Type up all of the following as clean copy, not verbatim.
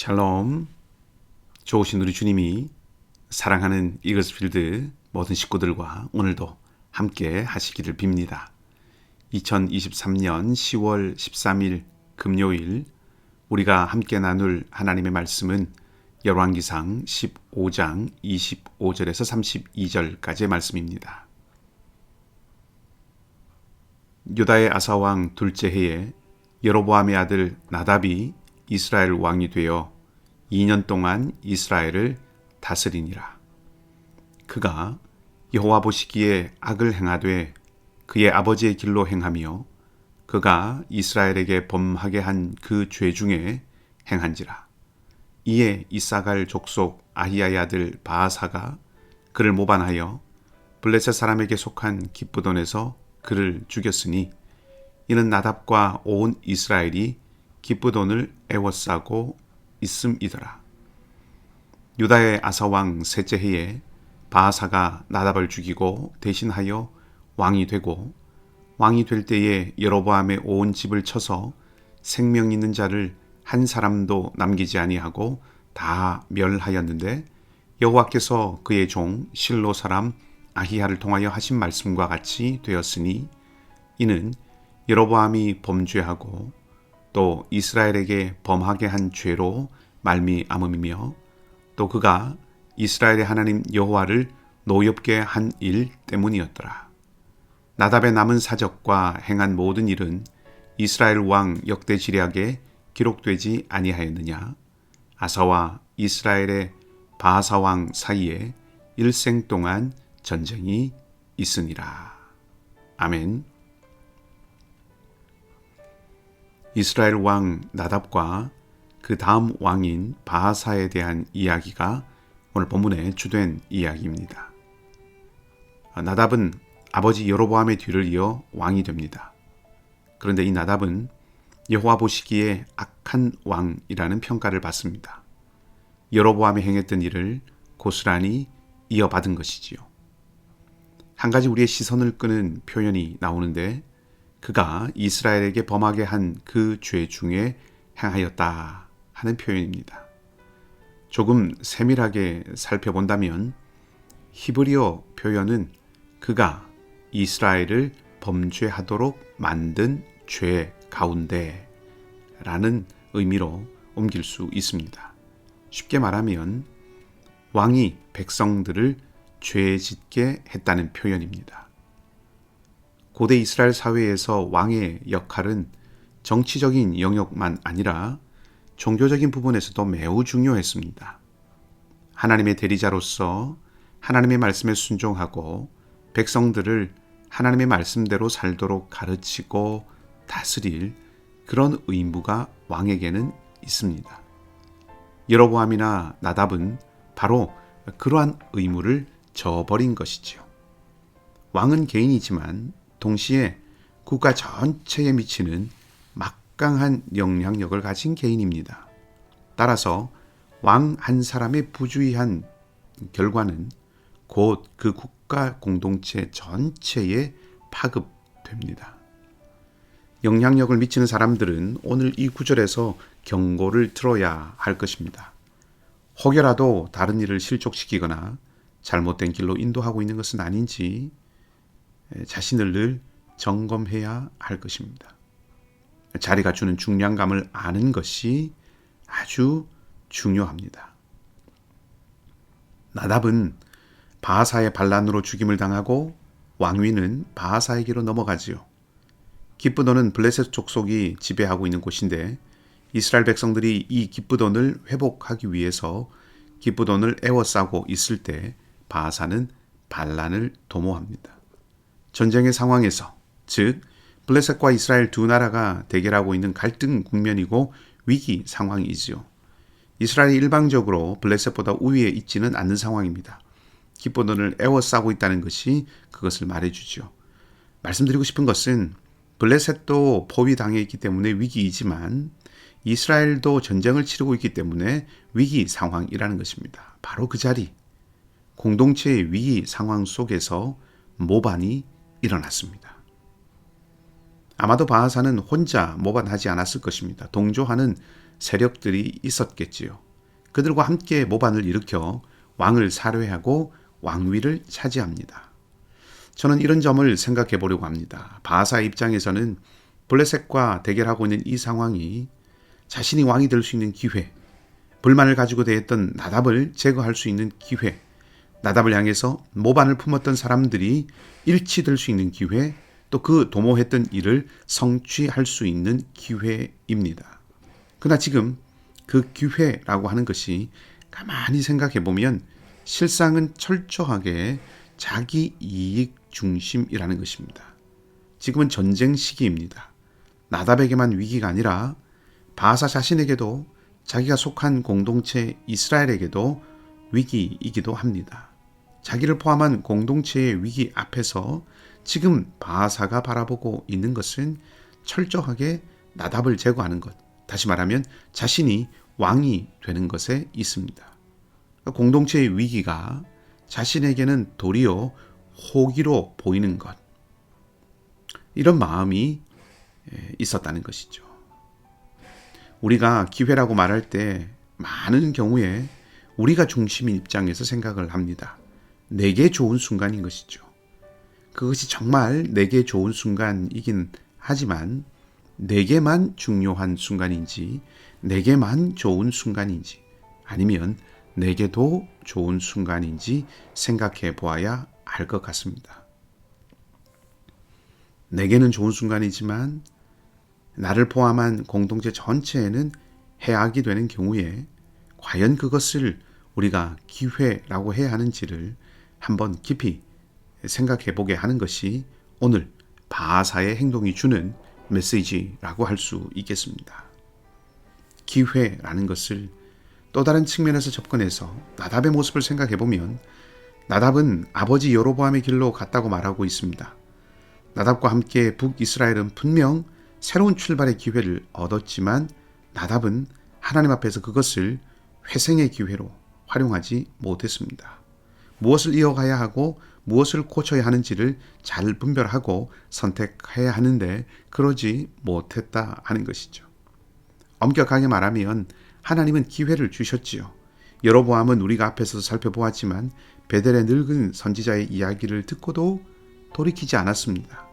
샬롬. 좋으신 우리 주님이 사랑하는 이글스필드 모든 식구들과 오늘도 함께 하시기를 빕니다. 2023년 10월 13일 금요일 우리가 함께 나눌 하나님의 말씀은 열왕기상 15장 25절에서 32절까지의 말씀입니다. 유다의 아사왕 둘째 해에 여로보암의 아들 나답이 이스라엘 왕이 되어 2년 동안 이스라엘을 다스리니라. 그가 여호와 보시기에 악을 행하되 그의 아버지의 길로 행하며 그가 이스라엘에게 범하게 한 그 죄 중에 행한지라. 이에 이사갈 족속 아히야의 아들 바아사가 그를 모반하여 블레셋 사람에게 속한 기브돈에서 그를 죽였으니 이는 나답과 온 이스라엘이 기브돈을 애워싸고 있음이더라. 유다의 아사왕 셋째 해에 바아사가 나답을 죽이고 대신하여 왕이 되고 왕이 될 때에 여로보암의 온 집을 쳐서 생명 있는 자를 한 사람도 남기지 아니하고 다 멸하였는데 여호와께서 그의 종 실로 사람 아히야를 통하여 하신 말씀과 같이 되었으니 이는 여로보암이 범죄하고 또 이스라엘에게 범하게 한 죄로 말미암음이며 또 그가 이스라엘의 하나님 여호와를 노엽게 한 일 때문이었더라. 나답의 남은 사적과 행한 모든 일은 이스라엘 왕 역대지략에 기록되지 아니하였느냐. 아사와 이스라엘의 바아사 왕 사이에 일생 동안 전쟁이 있으니라. 아멘. 이스라엘 왕 나답과 그 다음 왕인 바아사에 대한 이야기가 오늘 본문의 주된 이야기입니다. 나답은 아버지 여로보암의 뒤를 이어 왕이 됩니다. 그런데 이 나답은 여호와 보시기에 악한 왕이라는 평가를 받습니다. 여로보암이 행했던 일을 고스란히 이어받은 것이지요. 한 가지 우리의 시선을 끄는 표현이 나오는데 그가 이스라엘에게 범하게 한 그 죄 중에 행하였다 하는 표현입니다. 조금 세밀하게 살펴본다면 히브리어 표현은 그가 이스라엘을 범죄하도록 만든 죄 가운데 라는 의미로 옮길 수 있습니다. 쉽게 말하면 왕이 백성들을 죄 짓게 했다는 표현입니다. 고대 이스라엘 사회에서 왕의 역할은 정치적인 영역만 아니라 종교적인 부분에서도 매우 중요했습니다. 하나님의 대리자로서 하나님의 말씀에 순종하고 백성들을 하나님의 말씀대로 살도록 가르치고 다스릴 그런 의무가 왕에게는 있습니다. 여로보암이나 나답은 바로 그러한 의무를 저버린 것이지요. 왕은 개인이지만 동시에 국가 전체에 미치는 막강한 영향력을 가진 개인입니다. 따라서 왕 한 사람의 부주의한 결과는 곧 그 국가 공동체 전체에 파급됩니다. 영향력을 미치는 사람들은 오늘 이 구절에서 경고를 들어야 할 것입니다. 혹여라도 다른 일을 실족시키거나 잘못된 길로 인도하고 있는 것은 아닌지 자신을 늘 점검해야 할 것입니다. 자리가 주는 중량감을 아는 것이 아주 중요합니다. 나답은 바아사의 반란으로 죽임을 당하고 왕위는 바아사에게로 넘어가지요. 기브돈은 블레셋 족속이 지배하고 있는 곳인데 이스라엘 백성들이 이 기브돈을 회복하기 위해서 기브돈을 애워싸고 있을 때 바아사는 반란을 도모합니다. 전쟁의 상황에서, 즉 블레셋과 이스라엘 두 나라가 대결하고 있는 갈등 국면이고 위기 상황이지요. 이스라엘이 일방적으로 블레셋보다 우위에 있지는 않는 상황입니다. 기브돈을 애워싸고 있다는 것이 그것을 말해주죠. 말씀드리고 싶은 것은 블레셋도 포위당해 있기 때문에 위기이지만 이스라엘도 전쟁을 치르고 있기 때문에 위기 상황이라는 것입니다. 바로 그 자리, 공동체의 위기 상황 속에서 모반이 일어났습니다. 아마도 바하사는 혼자 모반하지 않았을 것입니다. 동조하는 세력들이 있었겠지요. 그들과 함께 모반을 일으켜 왕을 살해하고 왕위를 차지합니다. 저는 이런 점을 생각해 보려고 합니다. 바하사의 입장에서는 블레셋과 대결하고 있는 이 상황이 자신이 왕이 될 수 있는 기회, 불만을 가지고 대했던 나답을 제거할 수 있는 기회, 나답을 향해서 모반을 품었던 사람들이 일치될 수 있는 기회, 또 그 도모했던 일을 성취할 수 있는 기회입니다. 그러나 지금 그 기회라고 하는 것이 가만히 생각해 보면 실상은 철저하게 자기 이익 중심이라는 것입니다. 지금은 전쟁 시기입니다. 나답에게만 위기가 아니라 바하사 자신에게도 자기가 속한 공동체 이스라엘에게도 위기이기도 합니다. 자기를 포함한 공동체의 위기 앞에서 지금 바하사가 바라보고 있는 것은 철저하게 나답을 제거하는 것, 다시 말하면 자신이 왕이 되는 것에 있습니다. 공동체의 위기가 자신에게는 도리어 호기로 보이는 것, 이런 마음이 있었다는 것이죠. 우리가 기회라고 말할 때 많은 경우에 우리가 중심인 입장에서 생각을 합니다. 내게 좋은 순간인 것이죠. 그것이 정말 내게 좋은 순간이긴 하지만 내게만 중요한 순간인지, 내게만 좋은 순간인지, 아니면 내게도 좋은 순간인지 생각해 보아야 할 것 같습니다. 내게는 좋은 순간이지만 나를 포함한 공동체 전체에는 해악이 되는 경우에 과연 그것을 우리가 기회라고 해야 하는지를 한번 깊이 생각해 보게 하는 것이 오늘 바하사의 행동이 주는 메시지라고 할 수 있겠습니다. 기회라는 것을 또 다른 측면에서 접근해서 나답의 모습을 생각해 보면 나답은 아버지 여로보암의 길로 갔다고 말하고 있습니다. 나답과 함께 북이스라엘은 분명 새로운 출발의 기회를 얻었지만 나답은 하나님 앞에서 그것을 회생의 기회로 활용하지 못했습니다. 무엇을 이어가야 하고 무엇을 고쳐야 하는지를 잘 분별하고 선택해야 하는데 그러지 못했다 하는 것이죠. 엄격하게 말하면 하나님은 기회를 주셨지요. 여로보암은 우리가 앞에서도 살펴보았지만 베델의 늙은 선지자의 이야기를 듣고도 돌이키지 않았습니다.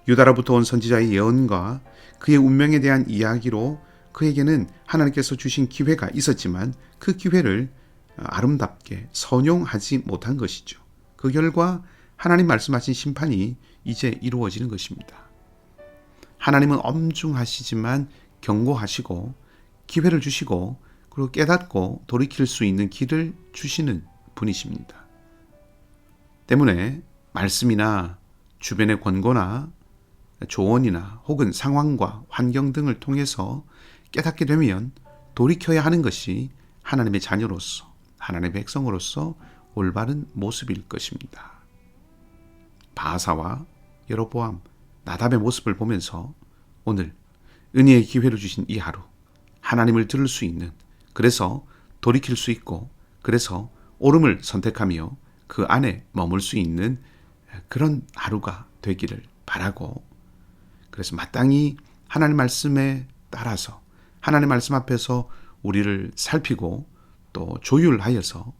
유다로부터 온 선지자의 예언과 그의 운명에 대한 이야기로 그에게는 하나님께서 주신 기회가 있었지만 그 기회를 아름답게 선용하지 못한 것이죠. 그 결과 하나님 말씀하신 심판이 이제 이루어지는 것입니다. 하나님은 엄중하시지만 경고하시고 기회를 주시고 그리고 깨닫고 돌이킬 수 있는 길을 주시는 분이십니다. 때문에 말씀이나 주변의 권고나 조언이나 혹은 상황과 환경 등을 통해서 깨닫게 되면 돌이켜야 하는 것이 하나님의 자녀로서, 하나님의 백성으로서 올바른 모습일 것입니다. 바하사와 여로보암, 나답의 모습을 보면서 오늘 은혜의 기회를 주신 이 하루, 하나님을 들을 수 있는, 그래서 돌이킬 수 있고, 그래서 옳음을 선택하며 그 안에 머물 수 있는 그런 하루가 되기를 바라고, 그래서 마땅히 하나님 말씀에 따라서 하나님 말씀 앞에서 우리를 살피고 또 조율하여서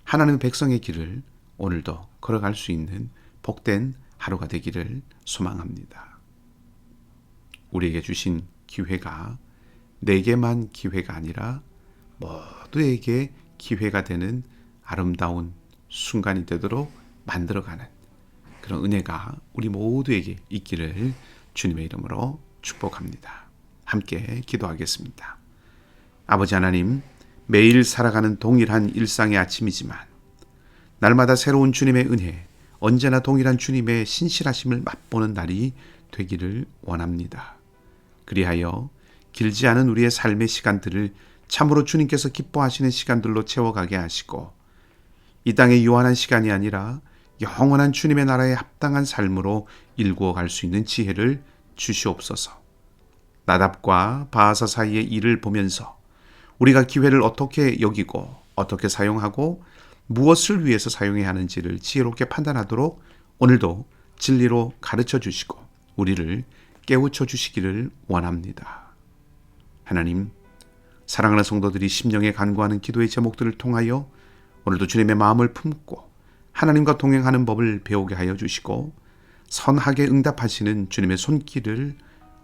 하나님의 백성의 길을 오늘도 걸어갈 수 있는 복된 하루가 되기를 소망합니다. 우리에게 주신 기회가 내게만 기회가 아니라 모두에게 기회가 되는 아름다운 순간이 되도록 만들어가는 그런 은혜가 우리 모두에게 있기를 주님의 이름으로 축복합니다. 함께 기도하겠습니다. 아버지 하나님, 매일 살아가는 동일한 일상의 아침이지만 날마다 새로운 주님의 은혜, 언제나 동일한 주님의 신실하심을 맛보는 날이 되기를 원합니다. 그리하여 길지 않은 우리의 삶의 시간들을 참으로 주님께서 기뻐하시는 시간들로 채워가게 하시고 이 땅의 유한한 시간이 아니라 영원한 주님의 나라에 합당한 삶으로 일구어 갈 수 있는 지혜를 주시옵소서. 나답과 바하사 사이의 일을 보면서 우리가 기회를 어떻게 여기고 어떻게 사용하고 무엇을 위해서 사용해야 하는지를 지혜롭게 판단하도록 오늘도 진리로 가르쳐 주시고 우리를 깨우쳐 주시기를 원합니다. 하나님, 사랑하는 성도들이 심령에 간구하는 기도의 제목들을 통하여 오늘도 주님의 마음을 품고 하나님과 동행하는 법을 배우게 하여 주시고 선하게 응답하시는 주님의 손길을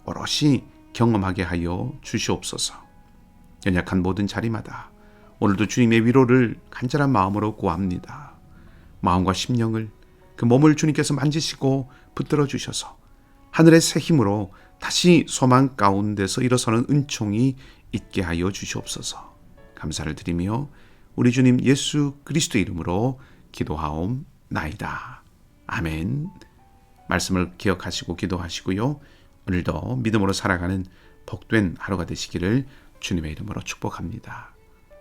오롯이 경험하게 하여 주시옵소서. 연약한 모든 자리마다 오늘도 주님의 위로를 간절한 마음으로 구합니다. 마음과 심령을 그 몸을 주님께서 만지시고 붙들어 주셔서 하늘의 새 힘으로 다시 소망 가운데서 일어서는 은총이 있게 하여 주시옵소서. 감사를 드리며 우리 주님 예수 그리스도의 이름으로 기도하옵나이다. 아멘. 말씀을 기억하시고 기도하시고요. 오늘도 믿음으로 살아가는 복된 하루가 되시기를 주님의 이름으로 축복합니다.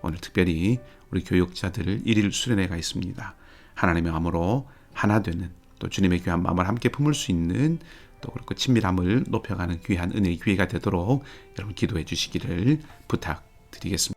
오늘 특별히 우리 교육자들 일일 수련회가 있습니다. 하나님의 마음으로 하나 되는, 또 주님의 귀한 마음을 함께 품을 수 있는, 또 그렇고 친밀함을 높여가는 귀한 은혜의 기회가 되도록 여러분 기도해 주시기를 부탁드리겠습니다.